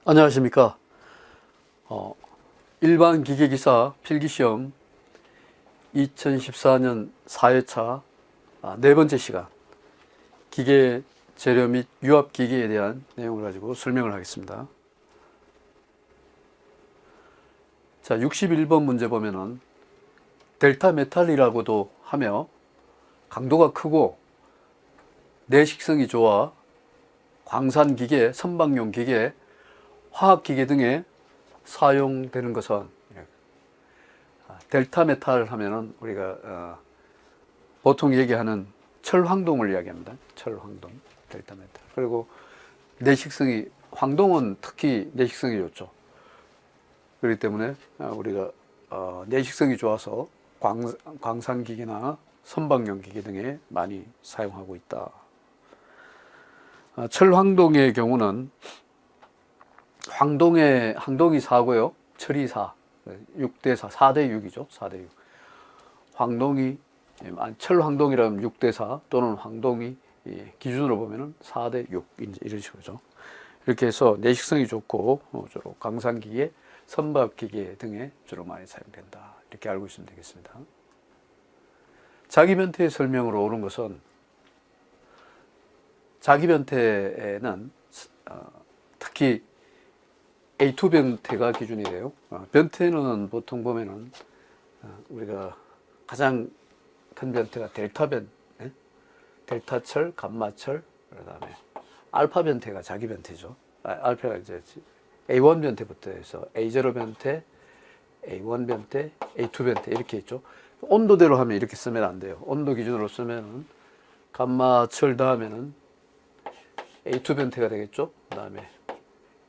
안녕하십니까. 일반 기계기사 필기시험 2014년 4회차 네 번째 시간 기계 재료 및 유압 기계에 대한 내용을 가지고 설명을 하겠습니다. 자, 61번 문제 보면은 델타 메탈이라고도 하며 강도가 크고 내식성이 좋아 광산기계, 선박용 기계, 화학기계 등에 사용되는 것은 델타 메탈 하면은 우리가 보통 얘기하는 철황동을 이야기합니다. 철황동, 델타 메탈. 그리고 내식성이, 황동은 특히 내식성이 좋죠. 그렇기 때문에 우리가 내식성이 좋아서 광산기계나 선박용 기계 등에 많이 사용하고 있다. 철황동의 경우는 항동이 4고요. 철이 4. 6대 4. 4대 6이죠. 4대 6. 황동이, 철황동이라면 6대 4 또는 황동이 기준으로 보면은 4대 6. 이런 식으로죠. 이렇게 해서 내식성이 좋고, 주로 강산기계, 선박기계 등에 주로 많이 사용된다. 이렇게 알고 있으면 되겠습니다. 자기변태의 설명으로 오른 것은, 자기변태에는 특히 A2 변태가 기준이 돼요. 변태는 보통 보면은 우리가 가장 큰 변태가 델타 변, 델타철, 감마철, 그다음에 알파 변태가 자기 변태죠. 알파가 이제 A1 변태부터 해서 A0 변태, A1 변태, A2 변태 이렇게 있죠. 온도대로 하면 이렇게 쓰면 안 돼요. 온도 기준으로 쓰면은 감마철 다음에는 A2 변태가 되겠죠. 그다음에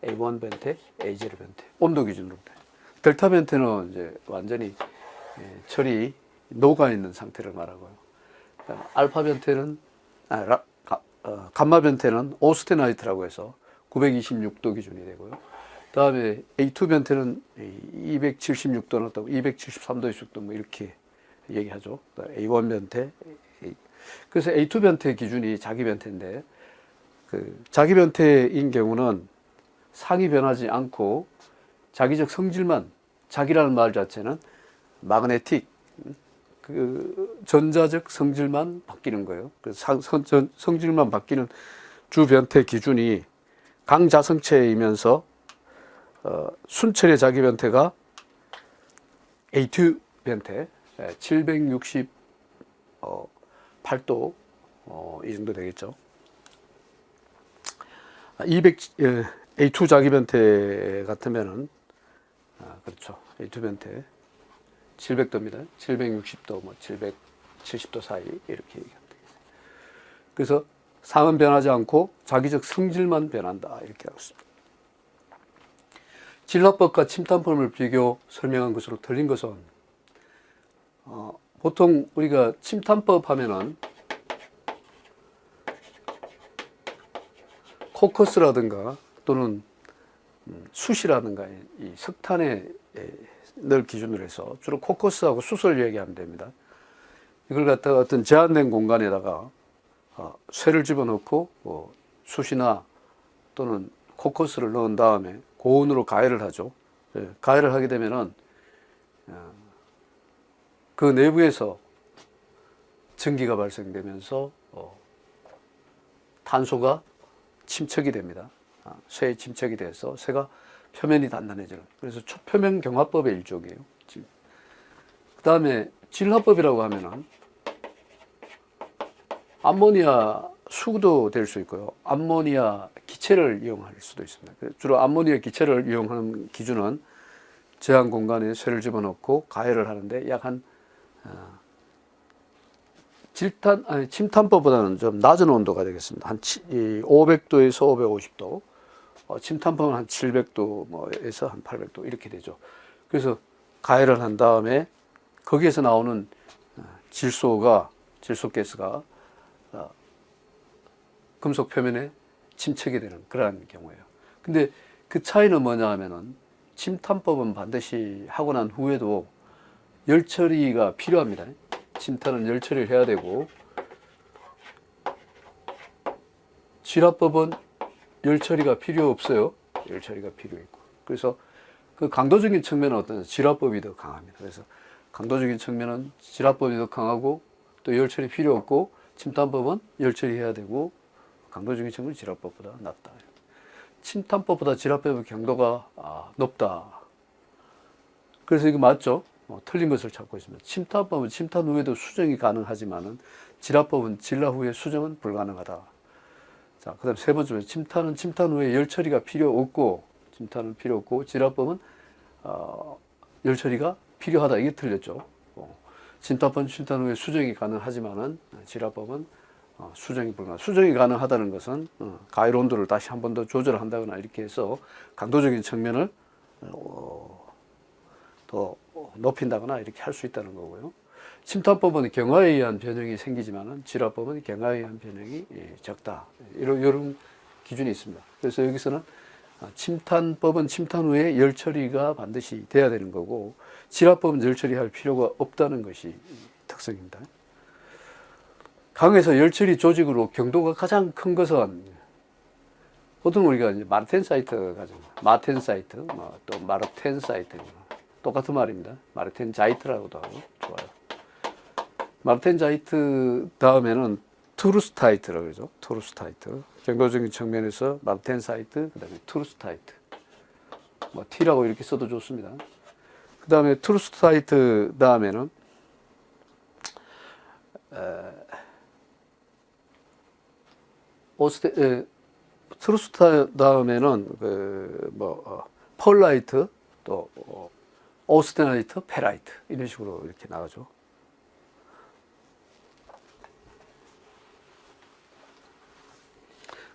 A1 변태, A0 변태, 온도 기준으로. 델타 변태는 이제 완전히 철이 녹아 있는 상태를 말하고요. 알파 변태는, 감마 변태는 오스테나이트라고 해서 926도 기준이 되고요. 다음에 A2 변태는 276도나 또 273도의 숙도 뭐 이렇게 얘기하죠. A1 변태. 그래서 A2 변태 기준이 자기 변태인데, 그 자기 변태인 경우는 상이 변하지 않고 자기적 성질만, 자기라는 말 자체는 마그네틱, 그 전자적 성질만 바뀌는 거예요. 그래서 성질만 바뀌는 주 변태 기준이 강자성체이면서 순철의 자기 변태가 A2 변태 768도 이 정도 되겠죠. A2 자기 변태 같으면은, 그렇죠. A2 변태 700도입니다. 760도, 뭐 770도 사이 이렇게 얘기하면 되겠어요. 그래서 상은 변하지 않고 자기적 성질만 변한다. 이렇게 하고 있습니다. 진화법과 침탄법을 비교 설명한 것으로 틀린 것은, 보통 우리가 침탄법 하면은 코커스라든가 또는 숯이라든가 이 석탄에 늘 기준으로 해서 주로 코커스하고 숯을 얘기하면 됩니다. 이걸 갖다가 어떤 제한된 공간에다가 쇠를 집어넣고 숯이나 또는 코커스를 넣은 다음에 고온으로 가열을 하죠. 가열을 하게 되면은 그 내부에서 전기가 발생되면서 탄소가 침척이 됩니다. 쇠에 침척이 돼서 쇠가 표면이 단단해져요. 그래서 초표면 경화법의 일종이에요. 그 다음에 진화법이라고 하면은 암모니아 수도 될 수 있고요. 암모니아 기체를 이용할 수도 있습니다. 주로 암모니아 기체를 이용하는 기준은 제한 공간에 쇠를 집어넣고 가열을 하는데 약 한 침탄법보다는 좀 낮은 온도가 되겠습니다. 한 500도에서 550도. 침탄법은 한 700도에서 한 800도 이렇게 되죠. 그래서 가열을 한 다음에 거기에서 나오는 질소가스가 금속 표면에 침착이 되는 그러한 경우예요. 근데 그 차이는 뭐냐 하면은 침탄법은 반드시 하고 난 후에도 열 처리가 필요합니다. 침탄은 열 처리를 해야 되고, 진화법은 열 처리가 필요 없어요. 열 처리가 필요 있고. 그래서 그 강도적인 측면은 어떤 질화법이 더 강합니다. 그래서 강도적인 측면은 질화법이 더 강하고 또 열 처리 필요 없고 침탄법은 열 처리해야 되고 강도적인 측면은 질화법보다 낫다. 침탄법보다 질화법의 강도가 높다. 그래서 이거 맞죠? 틀린 것을 찾고 있습니다. 침탄법은 침탄 후에도 수정이 가능하지만은 질화법은 질화 후에 수정은 불가능하다. 자, 그다음 세 번째, 침탄은 침탄 후에 열 처리가 필요 없고, 침탄은 필요 없고, 질화법은 열 처리가 필요하다. 이게 틀렸죠. 침탄법은 침탄 후에 수정이 가능하지만은 질화법은 수정이 불가능. 수정이 가능하다는 것은 가열 온도를 다시 한 번 더 조절한다거나 이렇게 해서 강도적인 측면을 더 높인다거나 이렇게 할 수 있다는 거고요. 침탄법은 경화에 의한 변형이 생기지만은 질화법은 경화에 의한 변형이 적다. 이런 기준이 있습니다. 그래서 여기서는 침탄법은 침탄 후에 열 처리가 반드시 돼야 되는 거고, 질화법은 열 처리할 필요가 없다는 것이 특성입니다. 강에서 열 처리 조직으로 경도가 가장 큰 것은 보통 우리가 이제 마르텐사이트 가정, 마텐사이트, 또 마르텐사이트 똑같은 말입니다. 마르텐자이트라고도 하고 좋아요. 마르텐자이트 다음에는 투르스타이트라고 그러죠. 투르스타이트. 경도적인 측면에서 마르텐사이트, 그 다음에 투르스타이트. T라고 이렇게 써도 좋습니다. 그 다음에 투르스타이트 다음에는 투르스타 다음에는 펄라이트, 또 오스테나이트, 페라이트 이런 식으로 이렇게 나가죠.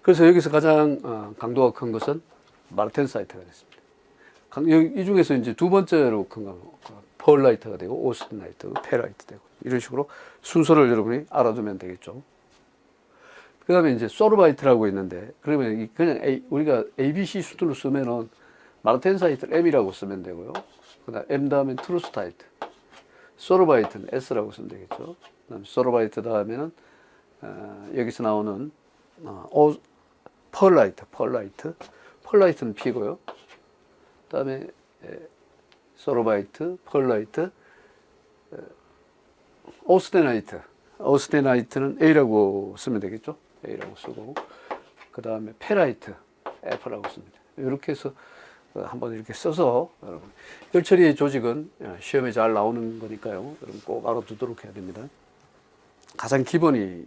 그래서 여기서 가장 강도가 큰 것은 마르텐사이트가 됐습니다. 이 중에서 이제 두 번째로 큰 건 펄라이트가 되고 오스테나이트, 페라이트 되고 이런 식으로 순서를 여러분이 알아두면 되겠죠. 그 다음에 이제 소르바이트라고 있는데, 그러면 그냥 우리가 ABC 수준으로 쓰면은 마르텐사이트를 M이라고 쓰면 되고요. 그 다음 M 다음에 투르스타이트, 소르바이트는 S라고 쓰면 되겠죠. 그 다음에 소르바이트 다음에는 여기서 나오는 펄라이트는 P고요. 그 다음에 소르바이트, 펄라이트, 오스테나이트는 A라고 쓰면 되겠죠. A라고 쓰고, 그 다음에 페라이트, F라고 씁니다. 이렇게 해서 한번 이렇게 써서 여러분, 열 처리의 조직은 시험에 잘 나오는 거니까요. 여러분 꼭 알아두도록 해야 됩니다. 가장 기본이,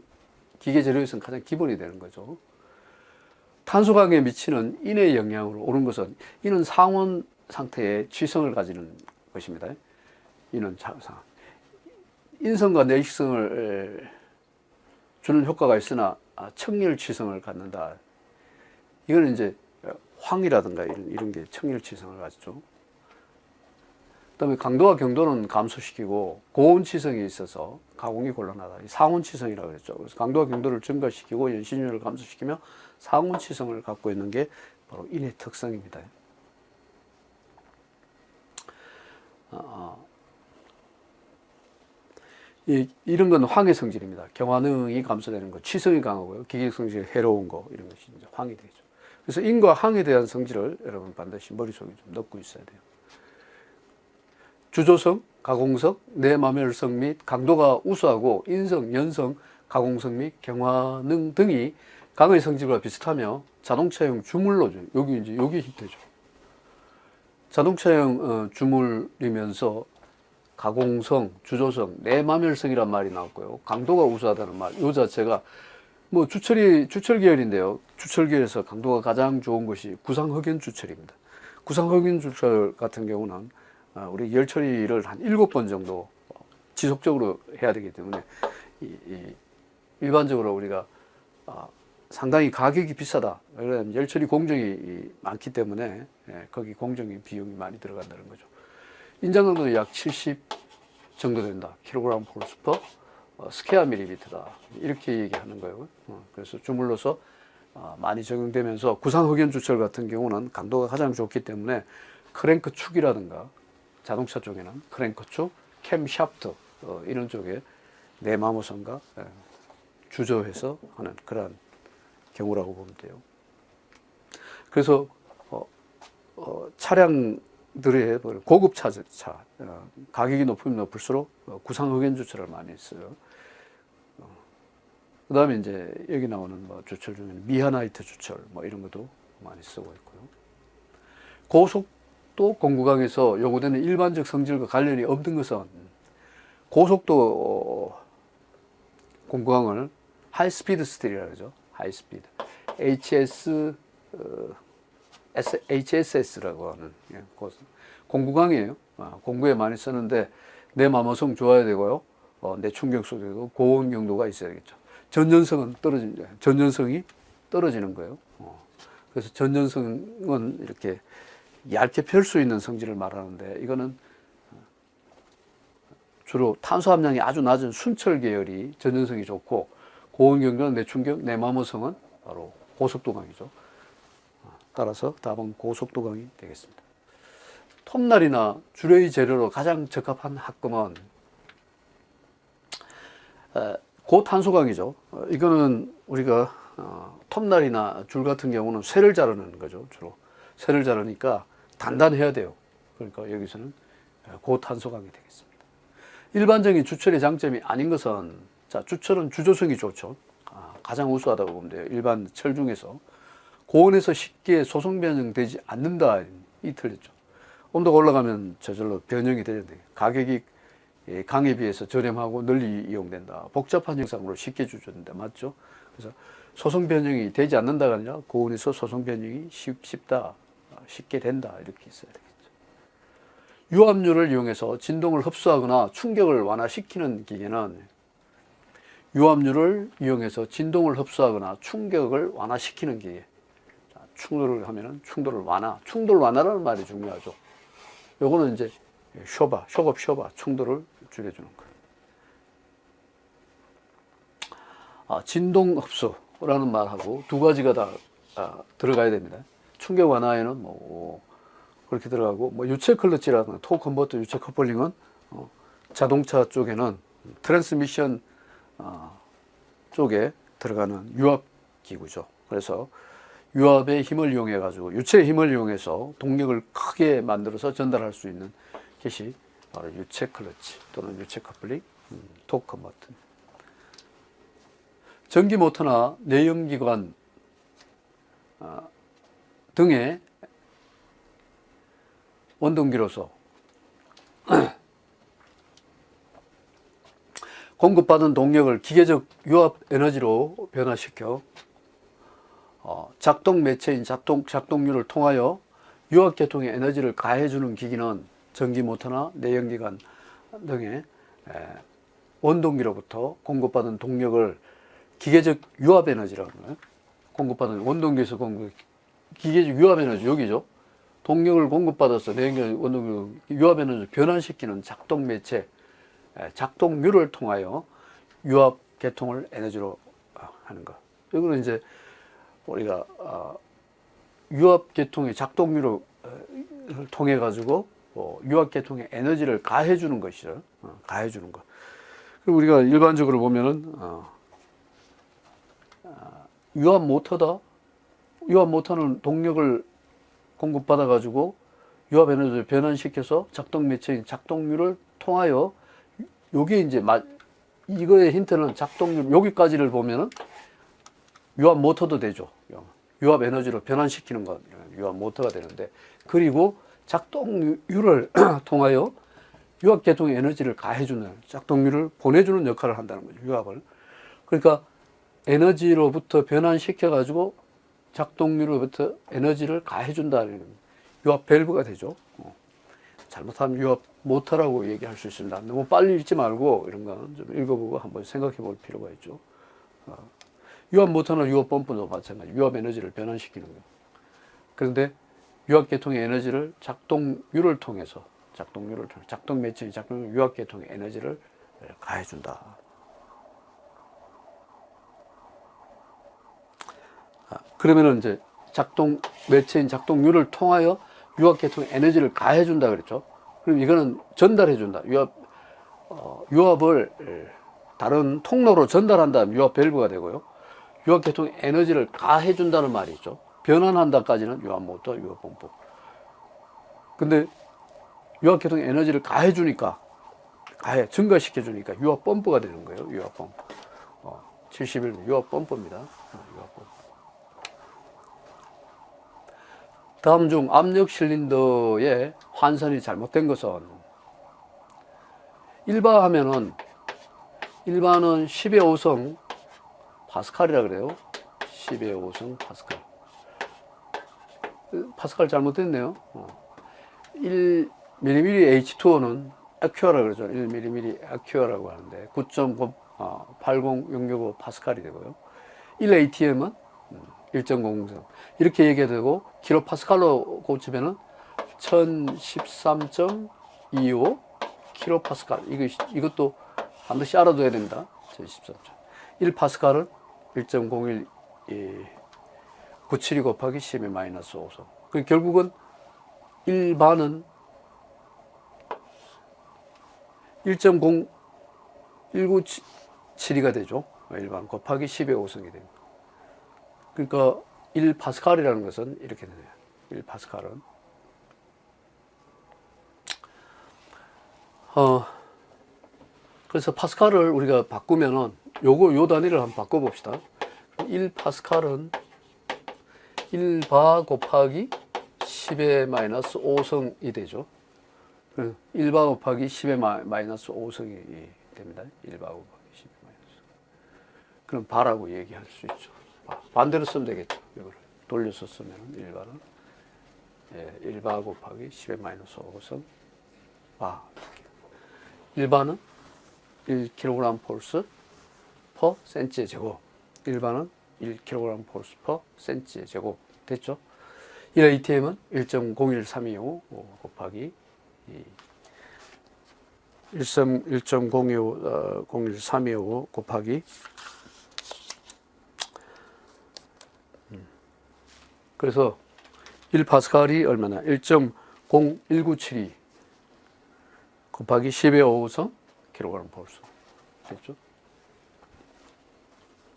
기계 재료에서는 가장 기본이 되는 거죠. 탄소 강에 미치는 인의 영향으로 오는 것은, 이는 상온 상태의 취성을 가지는 것입니다. 이는 인성과 내식성을 주는 효과가 있으나 청열 취성을 갖는다. 이거는 이제 황이라든가 이런 게 청열 취성을 가지죠. 그다음에 강도와 경도는 감소시키고 고온 취성이 있어서 가공이 곤란하다. 상온 취성이라고 그랬죠. 그래서 강도와 경도를 증가시키고 연신율을 감소시키며 상온 취성을 갖고 있는 게 바로 인의 특성입니다. 이런 건 황의 성질입니다. 경화능이 감소되는 거, 취성이 강하고요. 기계 성질이 해로운 거, 이런 것이 이제 황이 되죠. 그래서 인과 황에 대한 성질을 여러분 반드시 머릿속에 좀 넣고 있어야 돼요. 주조성, 가공성, 내마멸성 및 강도가 우수하고 인성, 연성, 가공성 및 경화능 등이 강의 성질과 비슷하며 자동차용 주물로죠. 여기 힌트죠. 자동차용 주물이면서 가공성, 주조성, 내마멸성이란 말이 나왔고요. 강도가 우수하다는 말, 이 자체가 주철 계열인데요. 주철 계열에서 강도가 가장 좋은 것이 구상흑연 주철입니다. 구상흑연 주철 같은 경우는 우리 열 처리를 한 7번 정도 지속적으로 해야 되기 때문에 일반적으로 우리가 상당히 가격이 비싸다. 왜냐하면 열 처리 공정이 많기 때문에 거기 공정이 비용이 많이 들어간다는 거죠. 인장 강도도 약 70 정도 된다. 킬로그램 폴스퍼 스퀘어 밀리미터다. 이렇게 얘기하는 거예요. 그래서 주물러서 많이 적용되면서 구상흑연 주철 같은 경우는 강도가 가장 좋기 때문에 크랭크 축이라든가 자동차 쪽에는 크랭크 축, 캠 샤프트 이런 쪽에 내마모선과 주조해서 하는 그러한 경우라고 보면 돼요. 그래서 차량들의 고급 차, 가격이 높으면 높을수록 구상 흑연 주철을 많이 써요. 그 다음에 이제 여기 나오는 뭐 주철 중에는 미하나이트 주철 뭐 이런 것도 많이 쓰고 있고요. 고속도 공구강에서 요구되는 일반적 성질과 관련이 없는 것은 고속도 공구강을 하이스피드 스틸이라고 하죠. 하이스피드. HSS라고 하는 공구강이에요. 공구에 많이 쓰는데 내 마모성 좋아야 되고요. 내 충격소도 되고 고온 경도가 있어야겠죠. 전전성이 떨어지는 거예요. 그래서 전전성은 이렇게 얇게 펼 수 있는 성질을 말하는데 이거는 주로 탄소 함량이 아주 낮은 순철 계열이 전전성이 좋고 고온 경도는 내충격, 내마모성은 바로 고속도강이죠. 따라서 답은 고속도강이 되겠습니다. 톱날이나 주뢰의 재료로 가장 적합한 합금은 고탄소강이죠. 이거는 우리가 톱날이나 줄 같은 경우는 쇠를 자르는 거죠. 주로 쇠를 자르니까 단단해야 돼요. 그러니까 여기서는 고탄소강이 되겠습니다. 일반적인 주철의 장점이 아닌 것은, 자, 주철은 주조성이 좋죠. 가장 우수하다고 보면 돼요. 일반 철 중에서. 고온에서 쉽게 소성 변형되지 않는다. 이 틀렸죠. 온도가 올라가면 저절로 변형이 되는데 가격이 강에 비해서 저렴하고 널리 이용된다. 복잡한 형상으로 쉽게 주저된다. 맞죠? 그래서 소성 변형이 되지 않는다가 아니라 고온에서 소성 변형이 쉽다. 쉽게 된다. 이렇게 있어야 되겠죠. 유압류를 이용해서 진동을 흡수하거나 충격을 완화시키는 기계는 유압류를 이용해서 진동을 흡수하거나 충격을 완화시키는 기계. 자, 충돌을 하면은 충돌 완화라는 말이 중요하죠. 요거는 이제 쇼바, 충돌을 줄여주는 거예요. 진동 흡수라는 말하고 두 가지가 다 들어가야 됩니다. 충격 완화에는 뭐 그렇게 들어가고, 뭐 유체 클러치라든가 토 컨버터 유체 커플링은 자동차 쪽에는 트랜스미션 쪽에 들어가는 유압 기구죠. 그래서 유압의 힘을 이용해 가지고 유체의 힘을 이용해서 동력을 크게 만들어서 전달할 수 있는 것이 바로 유체 클러치 또는 유체 커플링, 토 컨버터. 전기 모터나 내연기관 등의 원동기로서 공급받은 동력을 기계적 유압 에너지로 변화시켜 작동 매체인 작동류를 통하여 유압 계통의 에너지를 가해주는 기기는 전기 모터나 내연기관 등의 원동기로부터 공급받은 동력을 기계적 유압 에너지라고 하는 거예요. 공급받은 원동기에서 기계적 유압 에너지 여기죠. 동력을 공급받아서 원동력 유압 에너지를 변환시키는 작동 매체, 작동류를 통하여 유압 계통을 에너지로 하는 것. 이거는 이제 우리가 유압 계통의 작동류를 통해 가지고 유압 계통의 에너지를 가해주는 것이죠. 가해주는 것. 그리고 우리가 일반적으로 보면은 유압 모터다. 유압 모터는 동력을 공급받아 가지고 유압 에너지를 변환시켜서 작동 매체인 작동류를 통하여 요게 이제 이거의 힌트는 작동류 여기까지를 보면은 유압 모터도 되죠. 유압 에너지로 변환시키는 건 유압 모터가 되는데, 그리고 작동류를 통하여 유압 계통의 에너지를 가해주는, 작동류를 보내주는 역할을 한다는 거죠. 유압을. 그러니까 에너지로부터 변환시켜 가지고 작동류로부터 에너지를 가해준다는 유압 밸브가 되죠. 잘못하면 유압 모터라고 얘기할 수 있습니다. 너무 빨리 읽지 말고 이런 거는 좀 읽어보고 한번 생각해 볼 필요가 있죠. 유압 모터나 유압 펌프도 마찬가지. 유압 에너지를 변환시키는 거예요. 그런데 유압 계통의 에너지를 작동류를 통해서 작동 매체인 작동 유압 계통의 에너지를 가해준다. 그러면은 이제 작동 매체인 작동류를 통하여 유압 계통의 에너지를 가해준다 그랬죠. 그럼 이거는 전달해준다. 유압을 다른 통로로 전달한다면 유압 밸브가 되고요. 유압 계통의 에너지를 가해준다는 말이죠. 변환한다까지는 유압 모터, 유압 펌프. 근데 유압계통 에너지를 가해주니까, 증가시켜주니까 유압 펌프가 되는 거예요. 유압 펌프. 71 유압 펌프입니다. 유압 펌프. 다음 중 압력 실린더의 환선이 잘못된 것은, 일반은 10의 5성 파스칼이라 그래요. 10의 5성 파스칼. 파스칼 잘못됐네요. 1mm H2O는 아큐아라 그러죠. 1mm 아큐아라고 하는데 9.80665 파스칼이 되고요. 1ATM은 1.003 이렇게 얘기해도 되고, 킬로 파스칼로 고치면은 1013.25 킬로 파스칼. 이것도 반드시 알아둬야 됩니다. 1013. 1 파스칼은 1.01 972 곱하기 10의 마이너스 5성. 그 결국은 1반은 1.0197이 되죠. 1반 곱하기 10의 5성이 됩니다. 그러니까 1 파스칼이라는 것은 이렇게 되네요. 1 파스칼은 그래서 파스칼을 우리가 바꾸면은 요 단위를 한번 바꿔 봅시다. 1 파스칼은 1바 곱하기 10의 마이너스 5성이 되죠. 1바 곱하기 10의 마이너스 5성이 됩니다. 1바 곱하기 10의 마이너스. 그럼 바라고 얘기할 수 있죠. 반대로 쓰면 되겠죠. 이거를 돌려서 쓰면 1바는 1바 곱하기 10의 마이너스 5성 바. 1바는 1kg 폴스 퍼 센치의 제곱. 1바는 1kg 폴스 퍼 센치의 제곱. 됐죠? 1ATM은 1.01325 곱하기 1.01325 곱하기 그래서 1 파스칼이 얼마나? 1.01972 곱하기 10의 5성 킬로그램 폴스. 됐죠?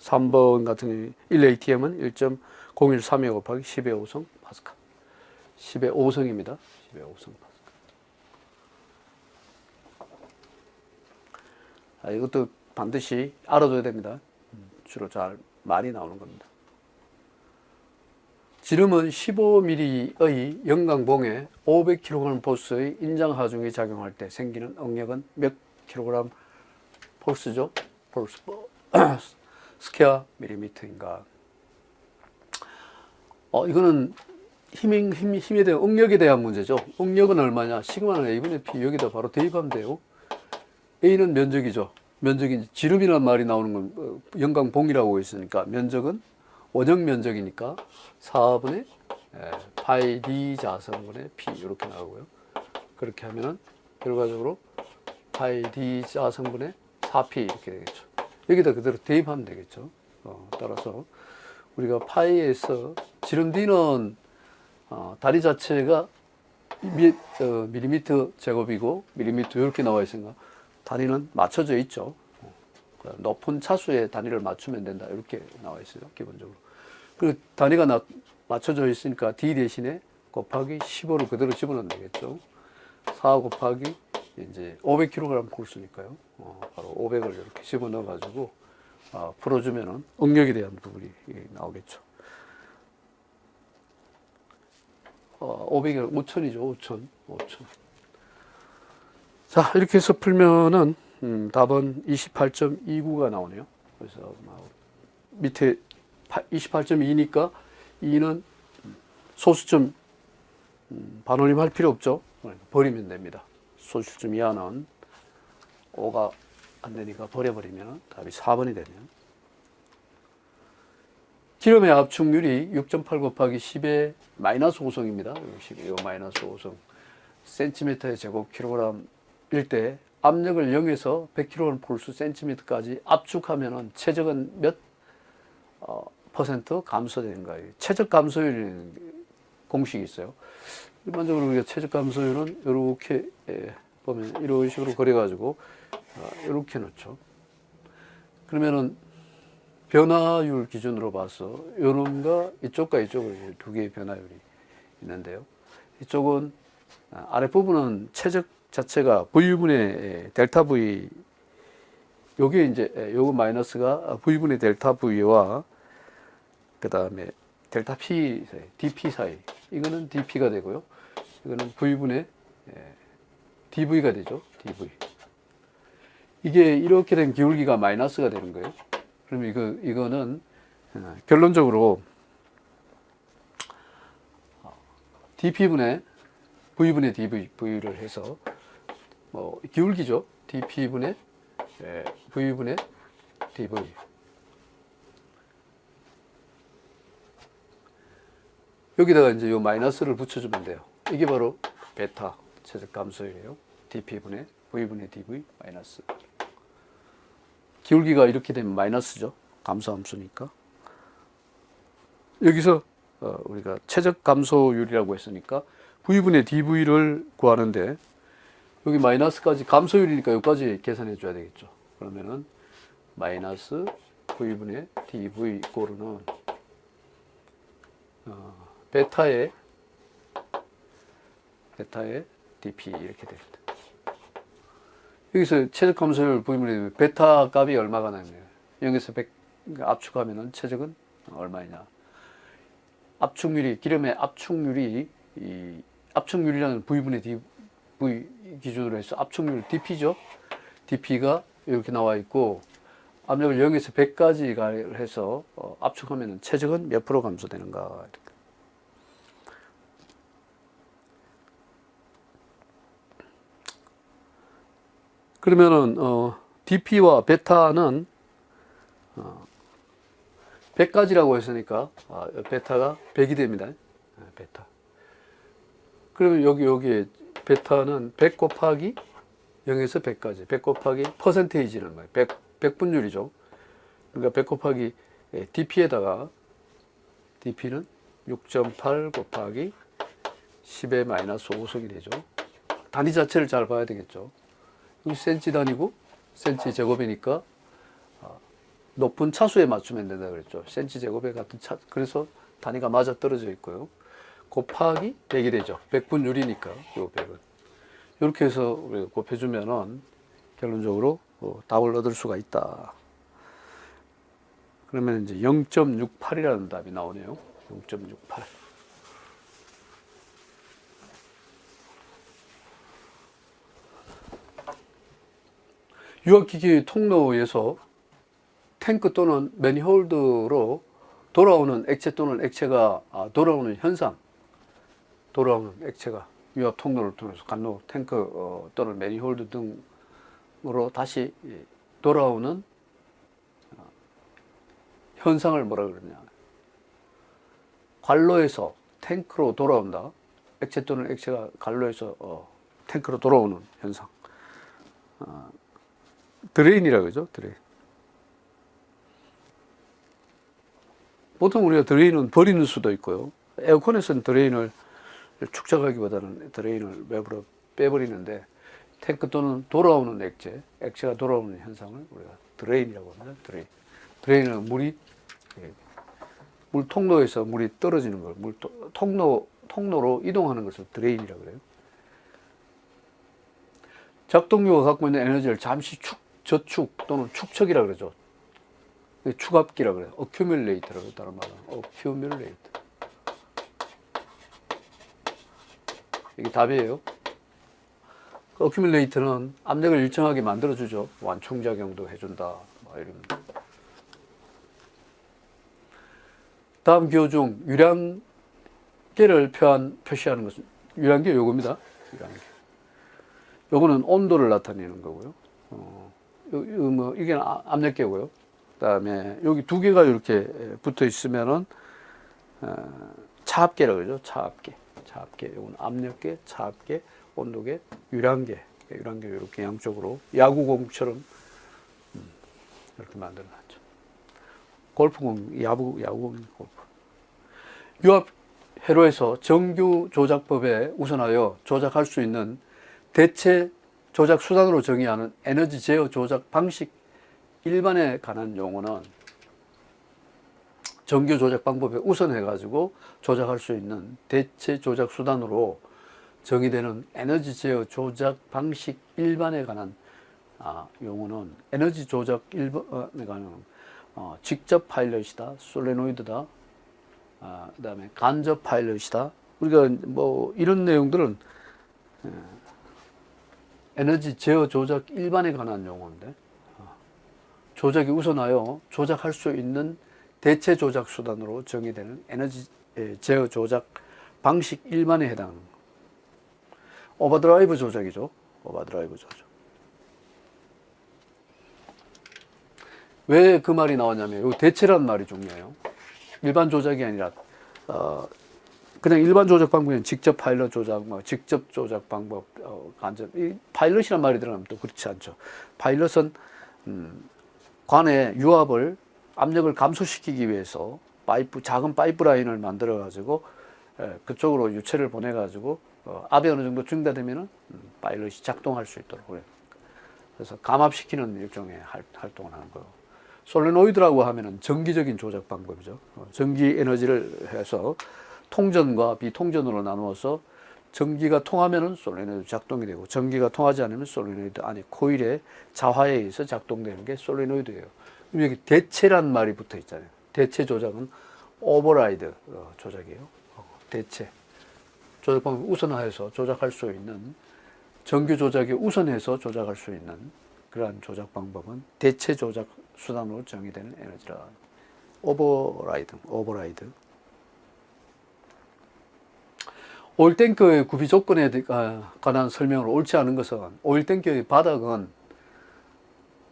3번 같은 경우 1ATM은 1.0132 곱하기 10의 5성 파스칼. 10의 5성입니다. 10의 5성 파스칼. 이것도 반드시 알아둬야 됩니다. 주로 잘 많이 나오는 겁니다. 지름은 15mm의 영광봉에 500kg 폴스의 인장 하중이 작용할 때 생기는 응력은 몇 kg 폴스죠? 폴스 스퀘어 밀리미터인가? 이거는 힘에 대한 응력에 대한 문제죠. 응력은 얼마냐? 시그마는 A분의 P 여기다 바로 대입하면 돼요. A는 면적이죠. 면적이 지름이라는 말이 나오는 건 영광봉이라고 있으니까 면적은 원형 면적이니까 4분의 파이 D 자성분의 P 이렇게 나오고요. 그렇게 하면은 결과적으로 파이 D 자성분의 4P 이렇게 되겠죠. 여기다 그대로 대입하면 되겠죠. 따라서 우리가 파이에서 지름 D는 다리 자체가 밀리미터 제곱이고 밀리미터 이렇게 나와 있으니까 단위는 맞춰져 있죠. 높은 차수의 단위를 맞추면 된다 이렇게 나와 있어요. 기본적으로. 그 단위가 맞춰져 있으니까 D 대신에 곱하기 15를 그대로 집어넣으면 되겠죠. 4 곱하기 이제 500kg 폴스니까요. 바로 500을 이렇게 집어넣어 가지고 풀어주면은 응력에 대한 부분이 나오겠죠. 500이 5천이죠. 5천. 자, 이렇게 해서 풀면은 답은 28.29가 나오네요. 그래서 밑에 28.2니까 2는 소수점 반올림할 필요 없죠. 버리면 됩니다. 소수점 이하는 5가 안 되니까 버려버리면 답이 4번이 되네요. 기름의 압축률이 6.8 곱하기 10의 마이너스 5성입니다. 이 마이너스 5성 센티미터의 제곱 킬로그램일 때 압력을 0에서 100kg 폴스 센티미터까지 압축하면은 최적은 몇 퍼센트 감소되는가요? 최적 감소율이라는 공식이 있어요. 일반적으로 우리가 최적 감소율은 이렇게 보면 이런 식으로 그려가지고 이렇게 놓죠. 그러면은 변화율 기준으로 봐서 요놈과 이쪽과 이쪽을 두 개의 변화율이 있는데요. 이쪽은 아랫부분은 최적 자체가 V분의 델타 V, 요게 이제 요거 마이너스가 V분의 델타 V와 그 다음에 델타 P 사이, dP 사이, 이거는 dP가 되고요. 이거는 V분의 dV가 되죠. dV. 이게 이렇게 된 기울기가 마이너스가 되는 거예요. 그러면 이거는 결론적으로 dP분의 V분의 dV를 해서 기울기죠. dP분의 V분의 dV. 여기다가 이제 요 마이너스를 붙여주면 돼요. 이게 바로 베타 최적 감소율이에요. dP분의 V분의 dV 마이너스. 기울기가 이렇게 되면 마이너스죠. 감소함수니까. 여기서 우리가 최적 감소율이라고 했으니까 V분의 dV를 구하는데, 여기 마이너스까지 감소율이니까 여기까지 계산해 줘야 되겠죠. 그러면은 마이너스 V분의 dV 이꼬르는 베타의 dP 이렇게 됩니다. 여기서 최적 감소율 V분의 베타 값이 얼마가 나냐면 0에서 100 압축하면은 최적은 얼마냐. 압축률이, 기름의 압축률이, 이 압축률이라는 V분의 dV 기준으로 해서 압축률 dP죠. dP가 이렇게 나와 있고, 압력을 0에서 100까지 해서 압축하면 최적은 몇 프로 감소되는가. 이렇게. 그러면은 dP와 베타는 100까지라고 했으니까 베타가 100이 됩니다. 베타. 그러면 여기 베타는 100 곱하기 0에서 100까지. 100 곱하기 퍼센테이지는 뭐예요? 100분율이죠. 그러니까 100 곱하기 dP에다가 dP는 6.8 곱하기 10의 마이너스 5성이 되죠. 단위 자체를 잘 봐야 되겠죠. 여기 센치 단위고 센치 제곱이니까 높은 차수에 맞추면 된다 그랬죠. 센치 제곱에 같은 차, 그래서 단위가 맞아 떨어져 있고요. 곱하기 100이 되죠. 100분율이니까 요 100은. 이렇게 해서 우리가 곱해주면은 결론적으로 답을 얻을 수가 있다. 그러면 이제 0.68이라는 답이 나오네요. 0.68. 유압기기 통로에서 탱크 또는 매니홀드로 돌아오는 액체 또는 액체가 돌아오는 현상, 돌아오는 액체가 유압 통로를 통해서 간로 탱크 또는 매니홀드 등으로 다시 돌아오는 현상을 뭐라 그러냐. 관로에서 탱크로 돌아온다. 액체 또는 액체가 관로에서 탱크로 돌아오는 현상. 드레인이라고 그러죠. 드레인. 보통 우리가 드레인은 버리는 수도 있고요. 에어컨에서는 드레인을 축적하기보다는 드레인을 외부로 빼버리는데, 탱크 또는 돌아오는 액체가 돌아오는 현상을 우리가 드레인이라고 합니다. 드레인은 물 통로에서 물이 떨어지는 걸, 통로로 이동하는 것을 드레인이라고 그래요. 작동기가 갖고 있는 에너지를 잠시 저축 또는 축척이라고 그러죠. 축압기라고 그래요. accumulate라고 다른 말은 accumulate. 이게 답이에요. accumulate는 압력을 일정하게 만들어주죠. 완충작용도 해준다. 이런. 다음 기호 중 유량계를 표시하는 것은, 유량계 요겁니다. 유량계. 요거는 온도를 나타내는 거고요. 이게 압력계고요. 그 다음에 여기 두 개가 이렇게 붙어 있으면은 차압계라고 그러죠. 차압계. 이건 압력계, 차압계, 온도계, 유량계. 유량계 이렇게 양쪽으로 야구공처럼 이렇게 만들어 놨죠. 골프공, 야구공, 골프. 유압 회로에서 정규 조작법에 우선하여 조작할 수 있는 대체 조작 수단으로 정의하는 에너지 제어 조작 방식 일반에 관한 용어는 정규 조작 방법에 우선해 가지고 조작할 수 있는 대체 조작 수단으로 정의되는 에너지 제어 조작 방식 일반에 관한 용어는 에너지 조작 일반에 관한 직접 파일럿이다, 솔레노이드다, 그다음에 간접 파일럿이다. 우리가 뭐 이런 내용들은 에너지 제어 조작 일반에 관한 용어인데 조작이 우선하여 조작할 수 있는 대체 조작 수단으로 정의되는 에너지 제어 조작 방식 일반에 해당하는 오버드라이브 조작이죠. 오버드라이브 조작. 왜 그 말이 나왔냐면 이 대체라는 말이 중요해요. 일반 조작이 아니라 그냥 일반 조작 방법은 직접 파일럿 조작, 직접 조작 방법, 간접. 이 파일럿이란 말이 들어가면 또 그렇지 않죠. 파일럿은 관에 유압을 압력을 감소시키기 위해서 작은 파이프라인을 만들어 가지고 그쪽으로 유체를 보내 가지고 압이 어느 정도 증가되면은 파일럿이 작동할 수 있도록 그래요. 그래서 감압시키는 일종의 활동을 하는 거예요. 솔레노이드라고 하면은 정기적인 조작 방법이죠. 전기 에너지를 해서 통전과 비통전으로 나누어서 전기가 통하면은 솔레노이드 작동이 되고 전기가 통하지 않으면 솔레노이드 안에 코일의 자화에 의해서 작동되는 게 솔레노이드예요. 그럼 여기 대체란 말이 붙어 있잖아요. 대체 조작은 오버라이드 조작이에요. 대체 조작 방법 우선화해서 조작할 수 있는 정규 조작에 우선해서 조작할 수 있는 그러한 조작 방법은 대체 조작 수단으로 정의되는 에너지라. 오버라이드. 오일탱크의 구비 조건에 관한 설명을 옳지 않은 것은 오일탱크의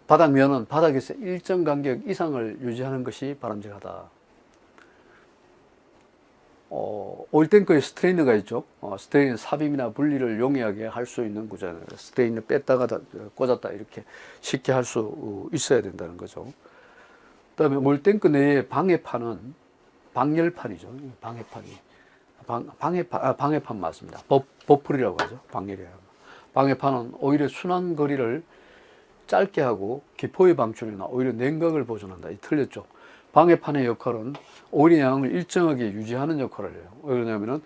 바닥면은 바닥에서 일정 간격 이상을 유지하는 것이 바람직하다. 오일탱크에 스트레이너가 있죠. 스트레이너 삽입이나 분리를 용이하게 할 수 있는 구조는 스트레이너 뺐다가 꽂았다 이렇게 쉽게 할 수 있어야 된다는 거죠. 그 다음에 오일탱크 내에 방해판은 방열판이죠. 방해판 맞습니다. 버플이라고 하죠. 방해판은 오히려 순환 거리를 짧게 하고 기포의 방출이나 오히려 냉각을 보존한다. 이 틀렸죠. 방해판의 역할은 오일의 양을 일정하게 유지하는 역할을 해요. 왜냐하면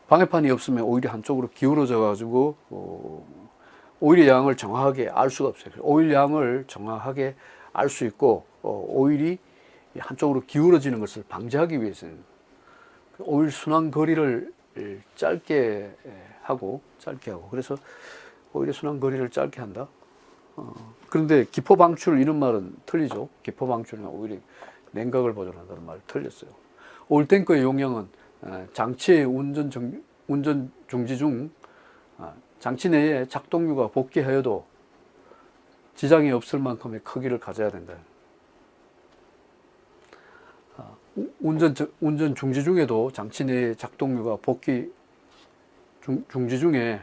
방해판이 없으면 오일이 한쪽으로 기울어져 가지고 오일의 양을 정확하게 알 수가 없어요. 오일 양을 정확하게 알 수 있고 오일이 한쪽으로 기울어지는 것을 방지하기 위해서는 오일 순환 거리를 짧게 하고 그래서 오일의 순환 거리를 짧게 한다. 그런데 기포 방출 이런 말은 틀리죠. 기포 방출은 오일이 냉각을 보존한다는 말 틀렸어요. 오일탱크의 용량은 장치의 운전 중지 중 장치 내에 작동류가 복귀하여도 지장이 없을 만큼의 크기를 가져야 된다. 운전 중지 중에도 장치 내에 작동류가 중지 중에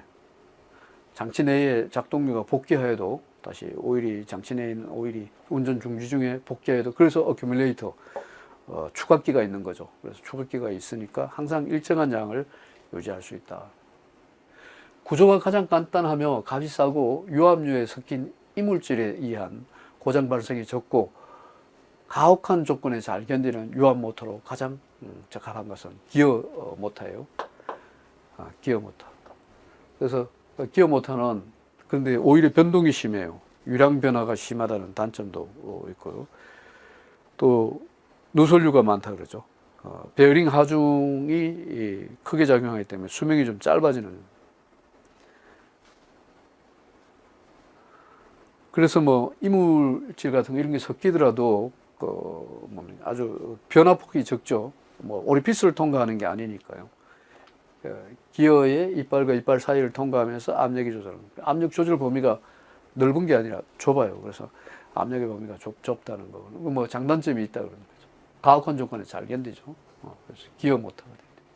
장치 내에 작동류가 복귀하여도 다시 장치 내에 있는 오일이 운전 중지 중에 복귀해도 그래서 어큐뮬레이터 추각기가 있는 거죠. 그래서 추각기가 있으니까 항상 일정한 양을 유지할 수 있다. 구조가 가장 간단하며 값이 싸고 유압류에 섞인 이물질에 의한 고장 발생이 적고 가혹한 조건에 잘 견디는 유압 모터로 가장 적합한 것은 기어 모터예요. 기어 모터. 그래서 기어 모터는 그런데 오히려 변동이 심해요. 유량 변화가 심하다는 단점도 있고요. 또 누설류가 많다 그러죠. 베어링 하중이 크게 작용하기 때문에 수명이 좀 짧아지는. 그래서 뭐 이물질 같은 거 이런 게 섞이더라도 아주 변화폭이 적죠. 뭐 오리피스를 통과하는 게 아니니까요. 기어의 이빨과 이빨 사이를 통과하면서 압력이 조절합니다. 압력 조절 범위가 넓은 게 아니라 좁아요. 그래서 압력의 범위가 좁다는 거고, 뭐 장단점이 있다 그러는 거죠. 가혹한 조건에 잘 견디죠. 그래서 기어 모터가